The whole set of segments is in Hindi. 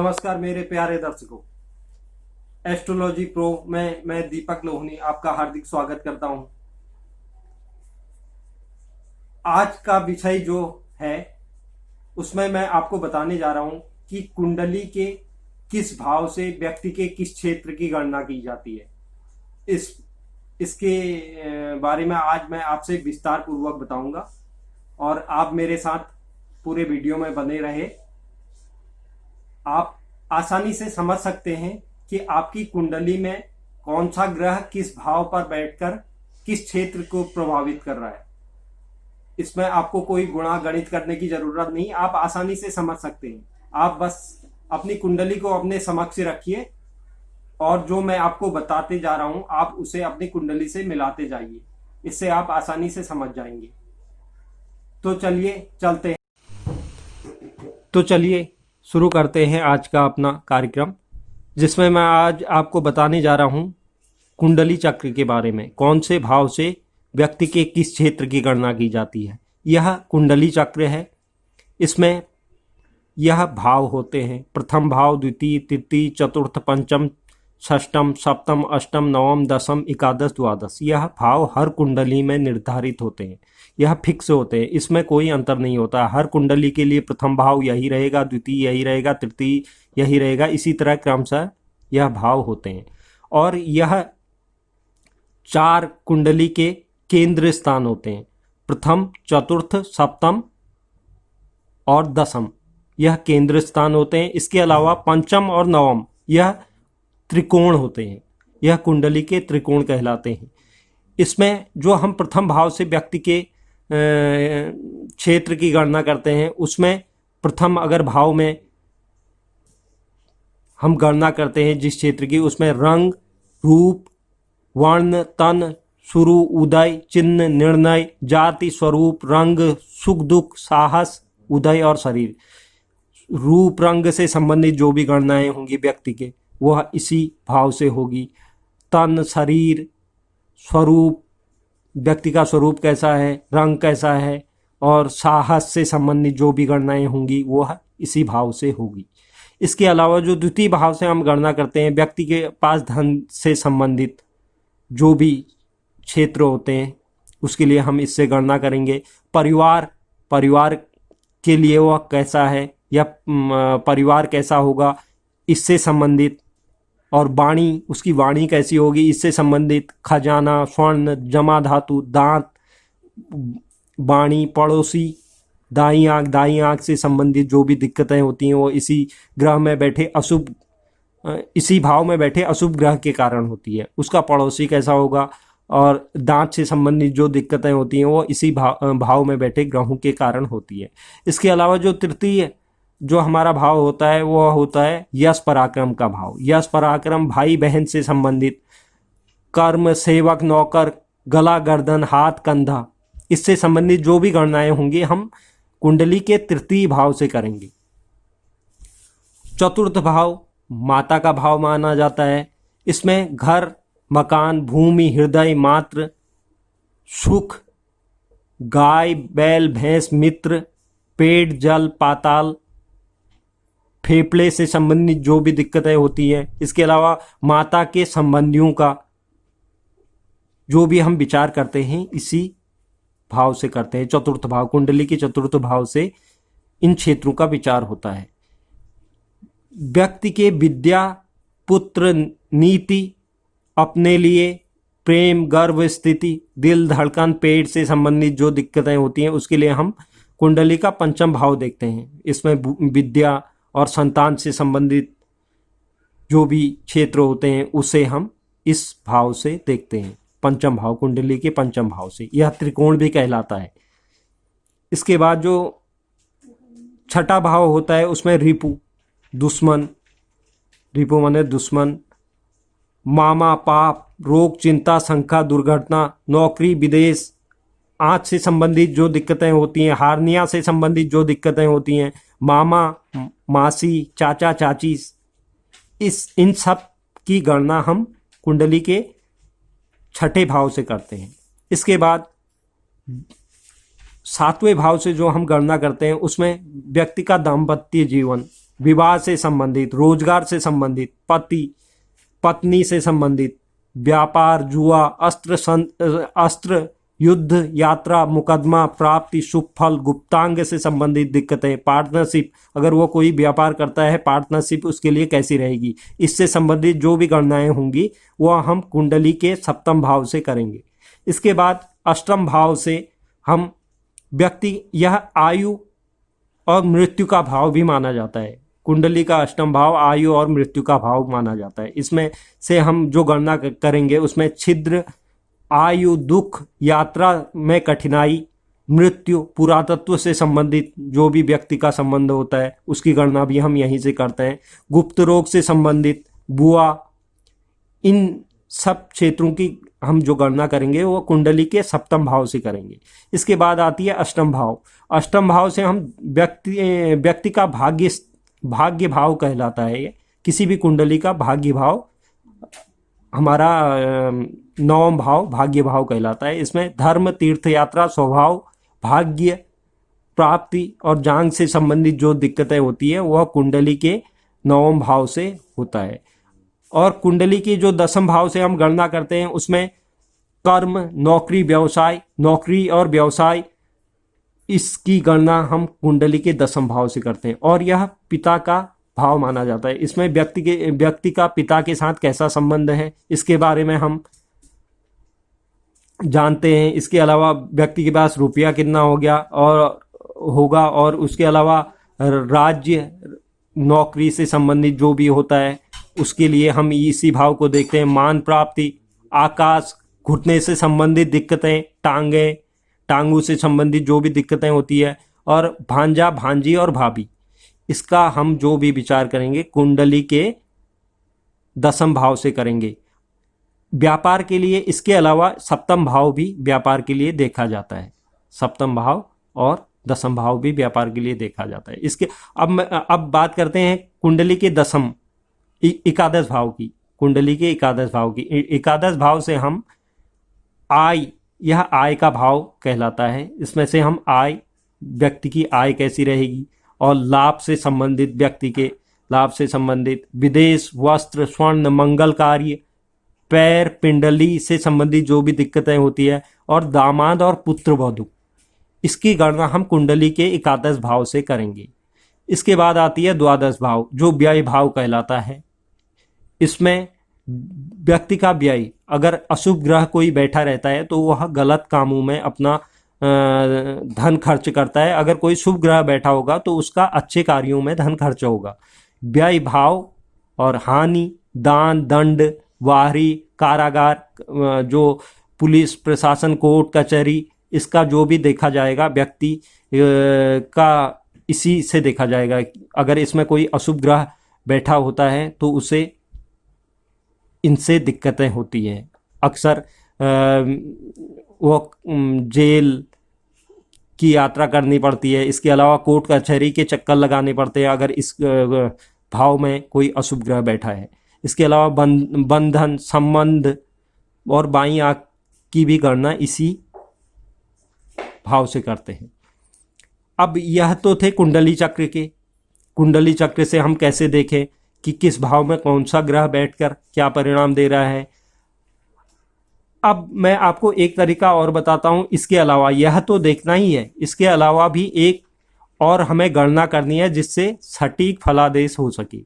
नमस्कार मेरे प्यारे दर्शकों। एस्ट्रोलॉजी प्रो में मैं दीपक लोहनी आपका हार्दिक स्वागत करता हूं। आज का विषय जो है उसमें मैं आपको बताने जा रहा हूं कि कुंडली के किस भाव से व्यक्ति के किस क्षेत्र की गणना की जाती है। इसके बारे में आज मैं आपसे विस्तार पूर्वक बताऊंगा और आप मेरे साथ पूरे वीडियो में बने रहे। आप आसानी से समझ सकते हैं कि आपकी कुंडली में कौन सा ग्रह किस भाव पर बैठकर किस क्षेत्र को प्रभावित कर रहा है। इसमें आपको कोई गुणा गणित करने की जरूरत नहीं, आप आसानी से समझ सकते हैं। आप बस अपनी कुंडली को अपने समक्ष रखिए और जो मैं आपको बताते जा रहा हूं आप उसे अपनी कुंडली से मिलाते जाइए, इससे आप आसानी से समझ जाएंगे। तो चलिए शुरू करते हैं आज का अपना कार्यक्रम, जिसमें मैं आज आपको बताने जा रहा हूं कुंडली चक्र के बारे में। कौन से भाव से व्यक्ति के किस क्षेत्र की गणना की जाती है। यह कुंडली चक्र है। इसमें यह भाव होते हैं: प्रथम भाव, द्वितीय, तृतीय, चतुर्थ, पंचम, षष्टम, सप्तम, अष्टम, नवम, दशम, एकादश, द्वादश। यह भाव हर कुंडली में निर्धारित होते हैं, यह फिक्स होते हैं, इसमें कोई अंतर नहीं होता। हर कुंडली के लिए प्रथम भाव यही रहेगा, द्वितीय यही रहेगा, तृतीय यही रहेगा, इसी तरह क्रमशः यह भाव होते हैं। और यह चार कुंडली के केंद्र स्थान होते हैं: प्रथम, चतुर्थ, सप्तम और दशम, यह केंद्र स्थान होते हैं। इसके अलावा पंचम और नवम यह त्रिकोण होते हैं, यह कुंडली के त्रिकोण कहलाते हैं। इसमें जो हम प्रथम भाव से व्यक्ति के क्षेत्र की गणना करते हैं, उसमें प्रथम अगर भाव में हम गणना करते हैं जिस क्षेत्र की, उसमें रंग, रूप, वर्ण, तन, शुरु, उदय, चिन्ह, निर्णय, जाति, स्वरूप, रंग, सुख दुख, साहस, उदय और शरीर। रूप रंग से संबंधित जो भी गणनाएं होंगी व्यक्ति के, वह इसी भाव से होगी। तन, शरीर, स्वरूप, व्यक्ति का स्वरूप कैसा है, रंग कैसा है, और साहस से संबंधित जो भी गणनाएं होंगी वह इसी भाव से होगी। इसके अलावा जो द्वितीय भाव से हम गणना करते हैं, व्यक्ति के पास धन से संबंधित जो भी क्षेत्र होते हैं उसके लिए हम इससे गणना करेंगे। परिवार के लिए वह कैसा है या परिवार कैसा होगा, इससे संबंधित। और वाणी, उसकी वाणी कैसी होगी, इससे संबंधित। खजाना, स्वर्ण, जमा धातु, दांत, वाणी, पड़ोसी, दाई आंख से संबंधित जो भी दिक्कतें होती हैं वो इसी ग्रह में बैठे इसी भाव में बैठे अशुभ ग्रह के कारण होती है। उसका पड़ोसी कैसा होगा, और दांत से संबंधित जो दिक्कतें होती हैं वो इसी भाव में बैठे ग्रहों के कारण होती है। इसके अलावा जो तृतीय जो हमारा भाव होता है वह होता है यश पराक्रम का भाव। यश पराक्रम भाई बहन से संबंधित, कर्म, सेवक, नौकर, गला, गर्दन, हाथ, कंधा, इससे संबंधित जो भी गणनाएं होंगी हम कुंडली के तृतीय भाव से करेंगे। चतुर्थ भाव माता का भाव माना जाता है। इसमें घर, मकान, भूमि, हृदय, मात्र, सुख, गाय, बैल, भैंस, मित्र, पेट, जल, पाताल, फेफड़े से संबंधित जो भी दिक्कतें होती हैं। इसके अलावा माता के संबंधियों का जो भी हम विचार करते हैं इसी भाव से करते हैं। चतुर्थ भाव, कुंडली के चतुर्थ भाव से इन क्षेत्रों का विचार होता है। व्यक्ति के विद्या, पुत्र, नीति, अपने लिए, प्रेम, गर्भ स्थिति, दिल धड़कन, पेट से संबंधित जो दिक्कतें होती हैं उसके लिए हम कुंडली का पंचम भाव देखते हैं। इसमें विद्या और संतान से संबंधित जो भी क्षेत्र होते हैं उसे हम इस भाव से देखते हैं, पंचम भाव, कुंडली के पंचम भाव से। यह त्रिकोण भी कहलाता है। इसके बाद जो छठा भाव होता है उसमें रिपु, दुश्मन, रिपु माने दुश्मन, मामा, पाप, रोग, चिंता, शंका, दुर्घटना, नौकरी, विदेश, आँख से संबंधित जो दिक्कतें होती हैं, हार्निया से संबंधित जो दिक्कतें होती हैं, मामा, मासी, चाचा, चाची, इन सब की गणना हम कुंडली के छठे भाव से करते हैं। इसके बाद सातवें भाव से जो हम गणना करते हैं उसमें व्यक्ति का दाम्पत्य जीवन, विवाह से संबंधित, रोजगार से संबंधित, पति पत्नी से संबंधित, व्यापार, जुआ, अस्त्र, युद्ध, यात्रा, मुकदमा, प्राप्ति, शुभ फल, गुप्तांग से संबंधित दिक्कतें, पार्टनरशिप, अगर वो कोई व्यापार करता है पार्टनरशिप उसके लिए कैसी रहेगी, इससे संबंधित जो भी गणनाएं होंगी वह हम कुंडली के सप्तम भाव से करेंगे। इसके बाद अष्टम भाव से हम यह आयु और मृत्यु का भाव भी माना जाता है। कुंडली का अष्टम भाव आयु और मृत्यु का भाव माना जाता है। इसमें से हम जो गणना करेंगे उसमें छिद्र, आयु, दुख, यात्रा में कठिनाई, मृत्यु, पुरातत्व से संबंधित जो भी व्यक्ति का संबंध होता है उसकी गणना भी हम यहीं से करते हैं। गुप्त रोग से संबंधित, बुआ, इन सब क्षेत्रों की हम जो गणना करेंगे वो कुंडली के सप्तम भाव से करेंगे। इसके बाद आती है अष्टम भाव। अष्टम भाव से हम व्यक्ति का भाग्य भाव कहलाता है। ये किसी भी कुंडली का भाग्य भाव हमारा नवम भाव भाग्य भाव कहलाता है। इसमें धर्म, तीर्थ यात्रा, स्वभाव, भाग्य, प्राप्ति और जांग से संबंधित जो दिक्कतें होती है वह कुंडली के नवम भाव से होता है। और कुंडली की जो दसम भाव से हम गणना करते हैं उसमें कर्म, नौकरी और व्यवसाय, इसकी गणना हम कुंडली के दसम भाव से करते हैं। और यह पिता का भाव माना जाता है। इसमें व्यक्ति का पिता के साथ कैसा संबंध है इसके बारे में हम जानते हैं। इसके अलावा व्यक्ति के पास रुपया कितना होगा और उसके अलावा राज्य, नौकरी से संबंधित जो भी होता है उसके लिए हम इसी भाव को देखते हैं। मान प्राप्ति, आकाश, घुटने से संबंधित दिक्कतें, टांगों से संबंधित जो भी दिक्कतें होती है, और भांजा, भांजी और भाभी, इसका हम जो भी विचार करेंगे कुंडली के दसम भाव से करेंगे। व्यापार के लिए इसके अलावा सप्तम भाव भी व्यापार के लिए देखा जाता है। सप्तम भाव और दसम भाव भी व्यापार के लिए देखा जाता है। इसके अब बात करते हैं कुंडली के दसम एकादश भाव की। कुंडली के एकादश भाव की, एकादश भाव से हम यह आय का भाव कहलाता है। इसमें से हम व्यक्ति की आय कैसी रहेगी, और लाभ से संबंधित, व्यक्ति के लाभ से संबंधित, विदेश, वस्त्र, स्वर्ण, मंगल कार्य, पैर, पिंडली से संबंधित जो भी दिक्कतें होती है, और दामाद और पुत्र वधू, इसकी गणना हम कुंडली के एकादश भाव से करेंगे। इसके बाद आती है द्वादश भाव जो व्यय भाव कहलाता है। इसमें व्यक्ति का व्यय, अगर अशुभ ग्रह कोई बैठा रहता है तो वह गलत कामों में अपना धन खर्च करता है। अगर कोई शुभ ग्रह बैठा होगा तो उसका अच्छे कार्यों में धन खर्च होगा। व्यय भाव और हानि, दान, दंड, बाहरी, कारागार, जो पुलिस प्रशासन, कोर्ट कचहरी, इसका जो भी देखा जाएगा व्यक्ति का इसी से देखा जाएगा। अगर इसमें कोई अशुभ ग्रह बैठा होता है तो उसे इनसे दिक्कतें होती हैं। अक्सर वो जेल की यात्रा करनी पड़ती है। इसके अलावा कोर्ट कचहरी के चक्कर लगाने पड़ते हैं अगर इस भाव में कोई अशुभ ग्रह बैठा है। इसके अलावा बंधन, संबंध और बाईं आंख की भी गणना इसी भाव से करते हैं। अब यह तो थे कुंडली चक्र के। कुंडली चक्र से हम कैसे देखें कि किस भाव में कौन सा ग्रह बैठकर क्या परिणाम दे रहा है। अब मैं आपको एक तरीका और बताता हूं। इसके अलावा यह तो देखना ही है, इसके अलावा भी एक और हमें गणना करनी है जिससे सटीक फलादेश हो सके।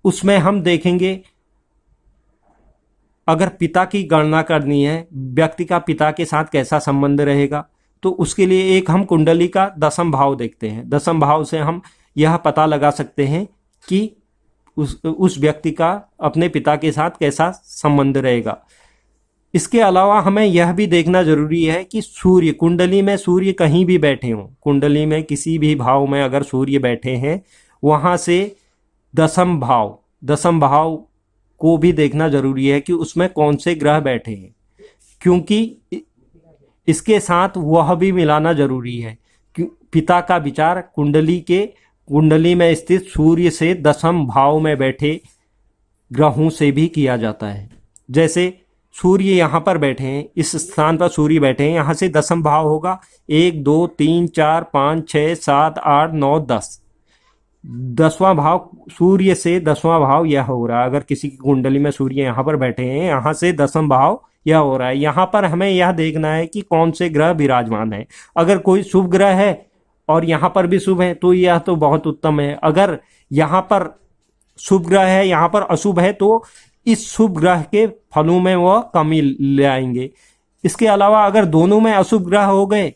उसमें हम देखेंगे, अगर पिता की गणना करनी है, व्यक्ति का पिता के साथ कैसा संबंध रहेगा, तो उसके लिए एक हम कुंडली का दसम भाव देखते हैं। दसम भाव से हम यह पता लगा सकते हैं कि उस व्यक्ति का अपने पिता के साथ कैसा संबंध रहेगा। इसके अलावा हमें यह भी देखना जरूरी है कि सूर्य, कुंडली में सूर्य कहीं भी बैठे हों, कुंडली में किसी भी भाव में अगर सूर्य बैठे हैं, वहाँ से दसम भाव को भी देखना जरूरी है कि उसमें कौन से ग्रह बैठे हैं, क्योंकि इसके साथ वह भी मिलाना जरूरी है। पिता का विचार कुंडली में स्थित सूर्य से दसम भाव में बैठे ग्रहों से भी किया जाता है। जैसे सूर्य यहाँ पर बैठे हैं, इस स्थान पर सूर्य बैठे हैं, यहाँ से दसम भाव होगा 1 2 3 4 5 6 7 8 9 10। 10वां भाव सूर्य से 10वां भाव यह हो रहा है। अगर किसी की कुंडली में सूर्य यहाँ पर बैठे हैं, यहाँ से 10वां भाव यह हो रहा है। यहाँ पर हमें यह देखना है कि कौन से ग्रह विराजमान है। अगर कोई शुभ ग्रह है और यहाँ पर भी शुभ है तो यह तो बहुत उत्तम है। अगर यहाँ पर शुभ ग्रह है, यहाँ पर अशुभ है, तो इस शुभ ग्रह के फलों में वह कमी ले आएंगे। इसके अलावा अगर दोनों में अशुभ ग्रह हो गए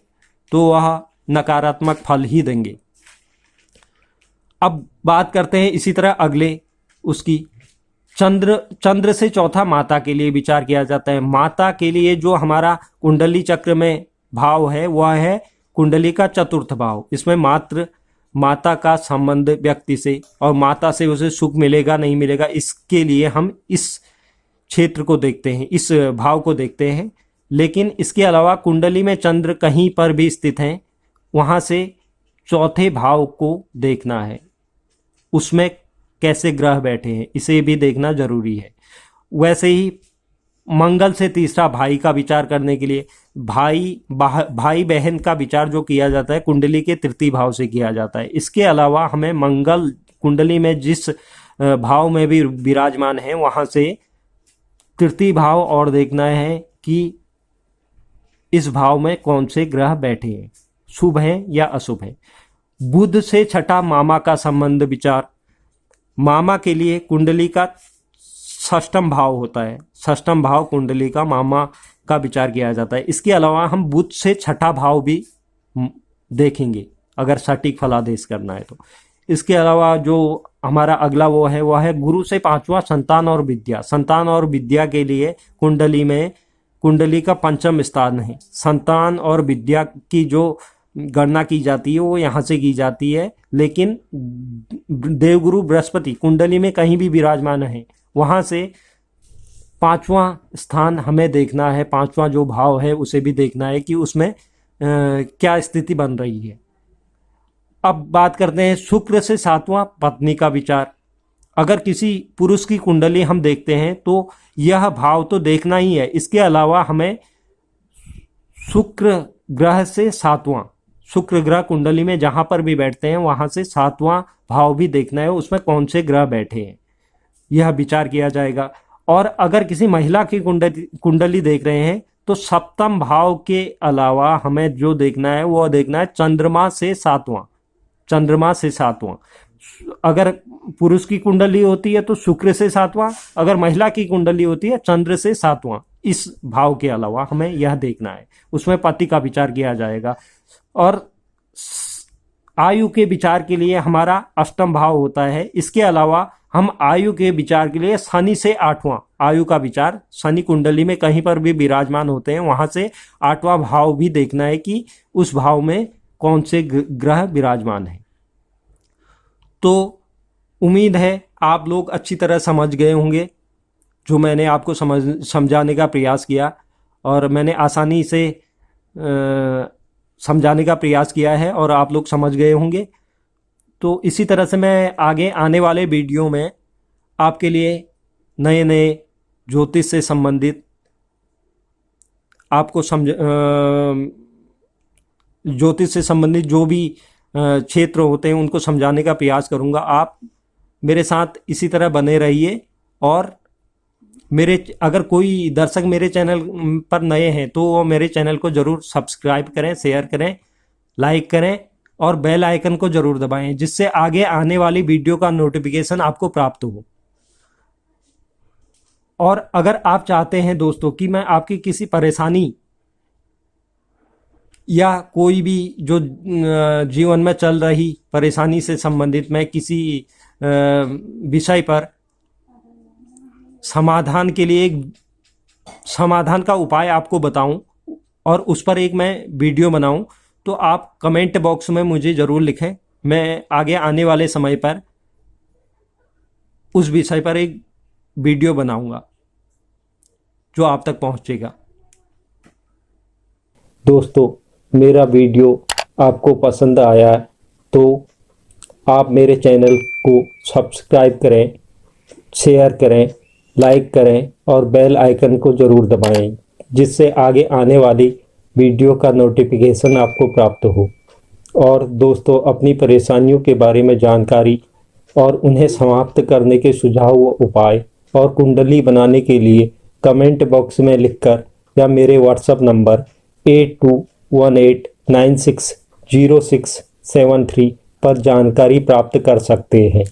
तो वह नकारात्मक फल ही देंगे। अब बात करते हैं इसी तरह अगले उसकी चंद्र से चौथा माता के लिए विचार किया जाता है। माता के लिए जो हमारा कुंडली चक्र में भाव है वह है कुंडली का चतुर्थ भाव। इसमें माता का संबंध व्यक्ति से, और माता से उसे सुख मिलेगा नहीं मिलेगा, इसके लिए हम इस क्षेत्र को देखते हैं, इस भाव को देखते हैं। लेकिन इसके अलावा कुंडली में चंद्र कहीं पर भी स्थित हैं, वहाँ से चौथे भाव को देखना है, उसमें कैसे ग्रह बैठे हैं इसे भी देखना जरूरी है। वैसे ही मंगल से तीसरा भाई का विचार करने के लिए भाई बहन का विचार जो किया जाता है कुंडली के तृतीय भाव से किया जाता है। इसके अलावा हमें मंगल कुंडली में जिस भाव में भी विराजमान है वहाँ से तृतीय भाव और देखना है कि इस भाव में कौन से ग्रह बैठे हैं, शुभ हैं या अशुभ हैं। बुध से छठा मामा का संबंध विचार। मामा के लिए कुंडली का षष्ठम भाव होता है, षष्ठम भाव कुंडली का मामा का विचार किया जाता है। इसके अलावा हम बुध से छठा भाव भी देखेंगे अगर सटीक फलादेश करना है तो। इसके अलावा जो हमारा अगला वो है गुरु से पांचवा संतान और विद्या। संतान और विद्या के लिए कुंडली में कुंडली का पंचम स्थान है। संतान और विद्या की जो गणना की जाती है वो यहाँ से की जाती है, लेकिन देवगुरु बृहस्पति कुंडली में कहीं भी विराजमान है वहाँ से पांचवा स्थान हमें देखना है, पांचवा जो भाव है उसे भी देखना है कि उसमें क्या स्थिति बन रही है। अब बात करते हैं शुक्र से सातवां पत्नी का विचार। अगर किसी पुरुष की कुंडली हम देखते हैं तो यह भाव तो देखना ही है, इसके अलावा हमें शुक्र ग्रह से सातवां, शुक्र ग्रह कुंडली में जहां पर भी बैठते हैं वहां से सातवां भाव भी देखना है, उसमें कौन से ग्रह बैठे हैं यह विचार किया जाएगा। और अगर किसी महिला की कुंडली देख रहे हैं तो सप्तम भाव के अलावा हमें जो देखना है वो देखना है चंद्रमा से सातवां, चंद्रमा से सातवां। अगर पुरुष की कुंडली होती है तो शुक्र से सातवां, अगर महिला की कुंडली होती है चंद्र से सातवां। इस भाव के अलावा हमें यह देखना है, उसमें पति का विचार किया जाएगा। और आयु के विचार के लिए हमारा अष्टम भाव होता है। इसके अलावा हम आयु के विचार के लिए शनि से आठवां आयु का विचार, शनि कुंडली में कहीं पर भी विराजमान होते हैं वहां से आठवां भाव भी देखना है कि उस भाव में कौन से ग्रह विराजमान है। तो उम्मीद है आप लोग अच्छी तरह समझ गए होंगे जो मैंने आपको समझाने का प्रयास किया, और मैंने आसानी से समझाने का प्रयास किया है और आप लोग समझ गए होंगे। तो इसी तरह से मैं आगे आने वाले वीडियो में आपके लिए नए नए ज्योतिष से संबंधित आपको ज्योतिष से संबंधित जो भी क्षेत्र होते हैं उनको समझाने का प्रयास करूंगा। आप मेरे साथ इसी तरह बने रहिए, और अगर कोई दर्शक मेरे चैनल पर नए हैं तो वो मेरे चैनल को ज़रूर सब्सक्राइब करें, शेयर करें, लाइक करें और बेल आइकन को ज़रूर दबाएं, जिससे आगे आने वाली वीडियो का नोटिफिकेशन आपको प्राप्त हो। और अगर आप चाहते हैं दोस्तों कि मैं आपकी किसी परेशानी या कोई भी जो जीवन में चल रही परेशानी से संबंधित मैं किसी विषय पर समाधान के लिए एक समाधान का उपाय आपको बताऊं और उस पर एक मैं वीडियो बनाऊं, तो आप कमेंट बॉक्स में मुझे ज़रूर लिखें। मैं आगे आने वाले समय पर उस विषय पर एक वीडियो बनाऊंगा जो आप तक पहुंचेगा। दोस्तों, मेरा वीडियो आपको पसंद आया तो आप मेरे चैनल को सब्सक्राइब करें, शेयर करें, लाइक करें और बेल आइकन को ज़रूर दबाएं, जिससे आगे आने वाली वीडियो का नोटिफिकेशन आपको प्राप्त हो। और दोस्तों अपनी परेशानियों के बारे में जानकारी और उन्हें समाप्त करने के सुझाव व उपाय और कुंडली बनाने के लिए कमेंट बॉक्स में लिखकर या मेरे व्हाट्सएप नंबर 8218960673 पर जानकारी प्राप्त कर सकते हैं।